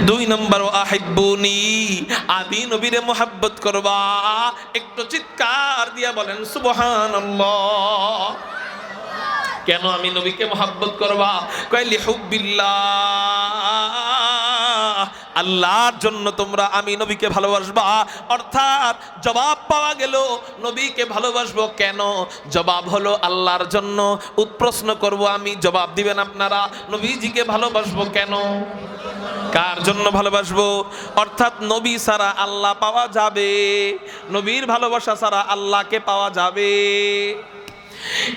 দুই নম্বর আহিব্বুনি, আমি নবীরে মুহাব্বত করবা। একটু চিৎকার দিয়া বলেন সুবহানাল্লাহ। কেন আমি নবীকে মুহাব্বত করবা? কয় লিহুব্বিল্লাহ, আল্লাহর জন্য তোমরা আমি নবীকে ভালোবাসবা। অর্থাৎ জবাব পাওয়া গেল নবীকে ভালোবাসবো কেন? জবাব হলো আল্লাহর জন্য। প্রশ্ন করব আমি, জবাব দিবেন আপনারা, নবীজিকে ভালোবাসবো কেন? কার জন্য ভালোবাসবো? অর্থাৎ নবী ছাড়া আল্লাহ পাওয়া যাবে, নবীর ভালোবাসা ছাড়া আল্লাহকে পাওয়া যাবে।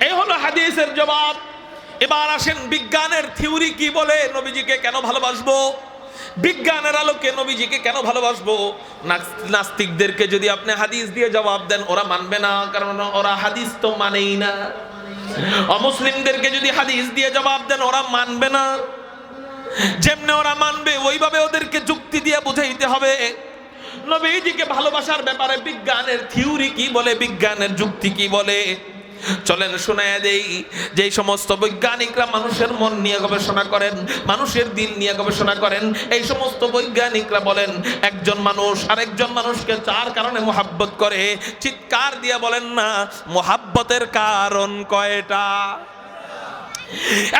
এই হলো হাদিসের জবাব। এবার আসেন বিজ্ঞানের থিওরি কি বলে নবীজিকে কেন ভালোবাসবো, বিজ্ঞানের আলোকে নবীজিকে কেন ভালোবাসবো। নাস্তিকদেরকে যদি আপনি হাদিস দিয়ে জবাব দেন ওরা মানবে না, কারণ ওরা হাদিস তো মানেই না। অমুসলিমদেরকে যদি হাদিস দিয়ে জবাব দেন ওরা মানবে না। যেমনি ওরা মানবে ওইভাবে ওদেরকে যুক্তি দিয়ে বুঝাইতে হবে। নবীজিকে ভালোবাসার ব্যাপারে বিজ্ঞানের থিওরি কি বলে, বিজ্ঞানের যুক্তি কি বলে, চলেন শোনায় দেই। যে সমস্ত বৈজ্ঞানিকরা মানুষের মন নিয়ে গবেষণা করেন, মানুষের দিল নিয়ে গবেষণা করেন, এই সমস্ত বৈজ্ঞানিকরা বলেন একজন মানুষ আরেকজন মানুষকে চার কারণে মোহাব্বত করে। চিৎকার দিয়ে বলেন না মোহাব্বতের কারণ কয়টা?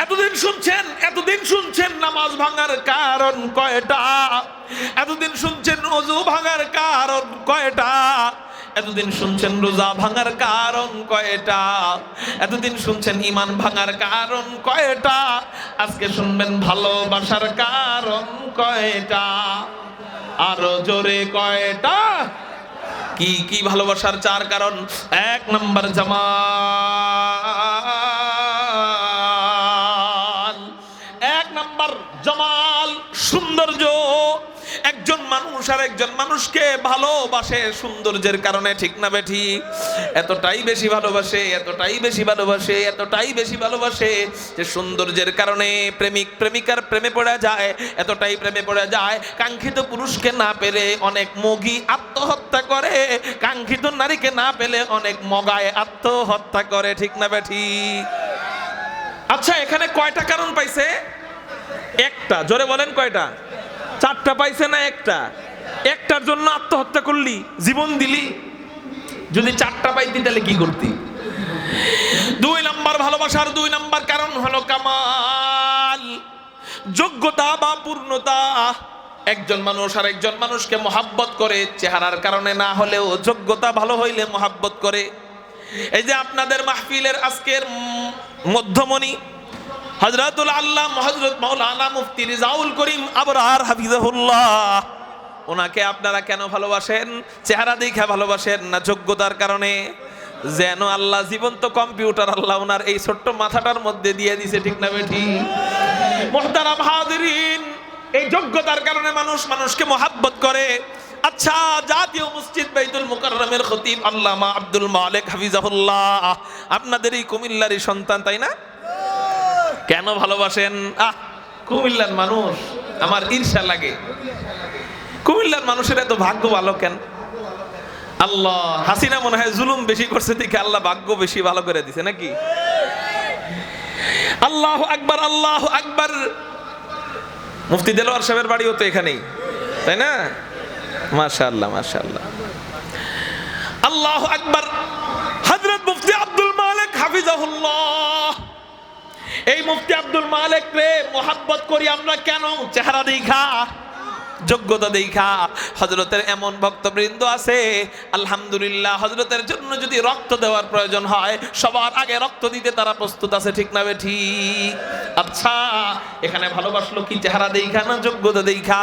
এতদিন শুনছেন নামাজ ভাঙার কারণ কয়টা, এতদিন শুনছেন ওযু ভাঙার কারণ কয়টা, এতদিন শুনছেন রোজা ভাঙার কারণ কয়টা, এতদিন শুনছেন ঈমান ভাঙার কারণ কয়টা, আজকে শুনবেন ভালোবাসার কারণ কয়টা? আরো জোরে কয়টা? কি কি ভালোবাসার চার কারণ? এক নাম্বার জামাল, এক নাম্বার জামাল, সৌন্দর্য। একজন মানুষ আর একজন মানুষকে ভালোবাসে সৌন্দর্যের কারণে, ঠিক না বেঠি? এতটাই বেশি ভালোবাসে, এতটাই বেশি ভালোবাসে, এতটাই বেশি ভালোবাসে যে সৌন্দর্যের কারণে প্রেমিক প্রেমিকার প্রেমে পড়া যায়, এতটাই প্রেমে পড়া যায় কাঙ্ক্ষিত পুরুষকে না পেলে অনেক মগী আত্মহত্যা করে, কাঙ্ক্ষিত নারীকে না পেলে অনেক মগায় আত্মহত্যা করে, ঠিক না বেঠি? আচ্ছা এখানে কয়টা কারণ পাইছে? একটা। জোরে বলেন কয়টা? চারটা পাইছে না একটা? একটার জন্য আত্মহত্যা করলি, জীবন দিলি। যদি চারটা পাইতি তাহলে কি করতি? দুই নাম্বার ভালোবাসার দুই নাম্বার কারণ হলো কামাল, যোগ্যতা বা পূর্ণতা। একজন মানুষ আর একজন মানুষকে মহাব্বত করে চেহারার কারণে না হলেও যোগ্যতা ভালো হইলে মহাব্বত করে। এই যে আপনাদের মাহফিলের আজকের মধ্যমণি হযরতুল আল্লামা হযরত মাওলানা মুফতি রিজাউল করিম আবরার হাফিজাহুল্লাহ, ওনাকে আপনারা কেন ভালোবাসেন? চেহারা দেখে ভালোবাসেন না যোগ্যতার কারণে? যেন আল্লাহ জীবন্ত কম্পিউটার আল্লাহ ওনার এই ছোট্ট মাথাটার মধ্যে দিয়ে দিছে, ঠিক না বেঠি? মুহতারাম হাজিরিন, এই যোগ্যতার কারণে মানুষ মানুষকে মহাব্বত করে। আচ্ছা, জাতীয় মসজিদ বাইতুল মুকাররমের খতিব আল্লামা আব্দুল মালিক হাফিজাহুল্লাহ আপনাদের এই কুমিল্লারই সন্তান, তাই না? কেন ভালোবাসেন? কুমিল্লার মানুষ, আমার ঈর্ষা লাগে। কুমিল্লার মানুষের এত ভাগ্য ভালো কেন? আল্লাহ, হাসিনা মনে হয় জুলুম বেশি করছে দেখে আল্লাহ ভাগ্য বেশি ভালো করে দিছে নাকি? আল্লাহু আকবার, আল্লাহু আকবার। মুফতি দেলোয়ার সাহেবের বাড়িও তো এখানেই, তাই না? মাশাআল্লাহ মাশাআল্লাহ, আল্লাহু আকবার। হযরত মুফতি আব্দুল মালিক হাফিজাহুল্লাহ, এই মুফতি আব্দুল মালিক রে মোহাব্বত করি আমরা কেন? চেহারা দেখা, যোগ্যতা দেখা। হযরতের এমন ভক্তবৃন্দ আছে আলহামদুলিল্লাহ, হযরতের জন্য যদি রক্ত দেওয়ার প্রয়োজন হয় সবার আগে রক্ত দিতে তারা প্রস্তুত আছে, ঠিক না বেঠি? আচ্ছা, এখানে ভালোবাসলো কি চেহারা দেখা না যোগ্যতা দেখা?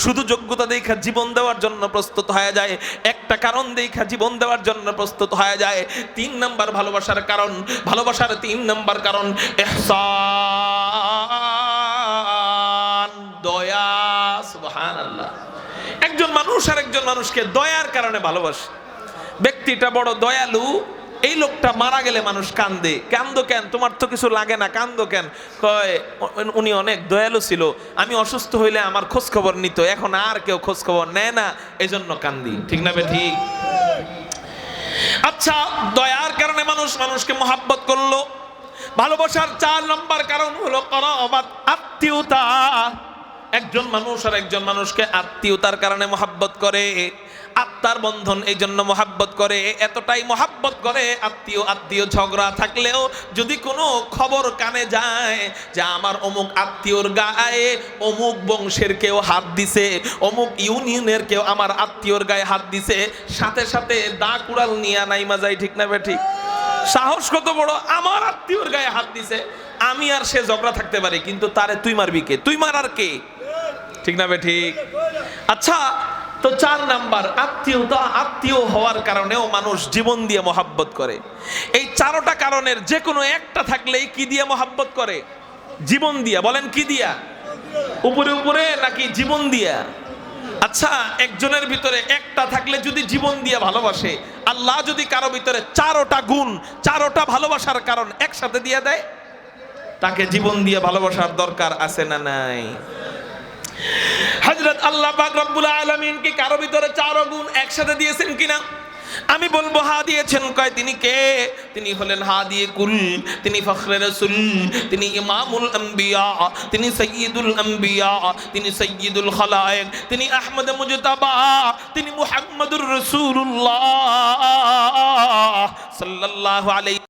শুধু যোগ্যতা দেখা জীবন দেওয়ার জন্য প্রস্তুত হয়ে যায়, একটা কারণ দেখা জীবন দেওয়ার জন্য প্রস্তুত হয়ে যায়। তিন নাম্বার ভালোবাসার কারণ, ভালোবাসার তিন নাম্বার কারণ ইহসান, দয়া। সুবহানাল্লাহ। একজন মানুষ আর একজন মানুষকে দয়ার কারণে ভালোবাসে। ব্যক্তিটা বড় দয়ালু, এই লোকটা মারা গেলে মানুষ কান্দে। কান্দো কেন? তোমার তো কিছু লাগে না, কান্দো কেন? কয় উনি অনেক দয়ালু ছিল, আমি অসুস্থ হইলে আমার খোঁজ খবর নিত, এখন আর কেউ খোঁজ খবর নেয় না, এই জন্য কান্দি, ঠিক না বেঠি? আচ্ছা, দয়ার কারণে মানুষ মানুষকে মহাব্বত করলো। ভালোবাসার চার নম্বর কারণ হলো করাবাত, আত্মীয়তা। একজন মানুষ আর একজন মানুষকে আত্মীয়তার কারণে মহাব্বত করে, আত্মার বন্ধন এই জন্য মহাব্বত করে, এতটাই মহাব্বত করে আত্মীয় ঝগড়া থাকলেও যদি কোনো খবর কানে যায় যে আমার অমুক আত্মীয়র গায়ে অমুক বংশের কেউ হাত দিছে, অমুক ইউনিয়নের কেউ আমার আত্মীয়র গায়ে হাত দিছে, সাথে সাথে দা কুড়াল নিয়ে নাইমা যায়, ঠিক না ঠিক? সাহস কত বড়, আমার আত্মীয়র গায়ে হাত দিছে, আমি আর সে ঝগড়া থাকতে পারি, কিন্তু তারে তুই মারবি কে, তুই মারার কে, ঠিক না ঠিক? আচ্ছা, তো 4 নাম্বার, আত্মীয়তা, আত্মীয় হওয়ার কারণেও মানুষ জীবন দিয়ে মহাব্বত করে। এই 4টা কারণের যে কোনো একটা থাকলেই কি দিয়ে মহাব্বত করে? জীবন দিয়া। বলেন কি দিয়া? উপরে উপরে নাকি জীবন দিয়া? আচ্ছা, একজনের ভিতরে একটা থাকলে যদি জীবন দিয়ে ভালোবাসে, আল্লাহ যদি কারো ভিতরে 4টা গুণ, 4টা ভালোবাসার কারণ একসাথে দিয়ে দেয়, তাকে জীবন দিয়ে ভালোবাসার দরকার আছে না নাই? হযরত আল্লাহ পাক রব্বুল আলামিন কি কারো ভিতরে 4 গুণ একসাথে দিয়েছেন কিনা? আমি বলবো হা দিয়েছেন। কয় তিনি কে? তিনি হলেন হাদিয়ে কুল, তিনি ফখরে রাসূল, তিনি ইমামুল আম্বিয়া, তিনি সাইয়্যিদুল আম্বিয়া, তিনি সাইয়্যিদুল খালায়েক, তিনি আহমদ মুজতাবা, তিনি মুহাম্মদুর রাসূলুল্লাহ সাল্লাল্লাহু আলাইহি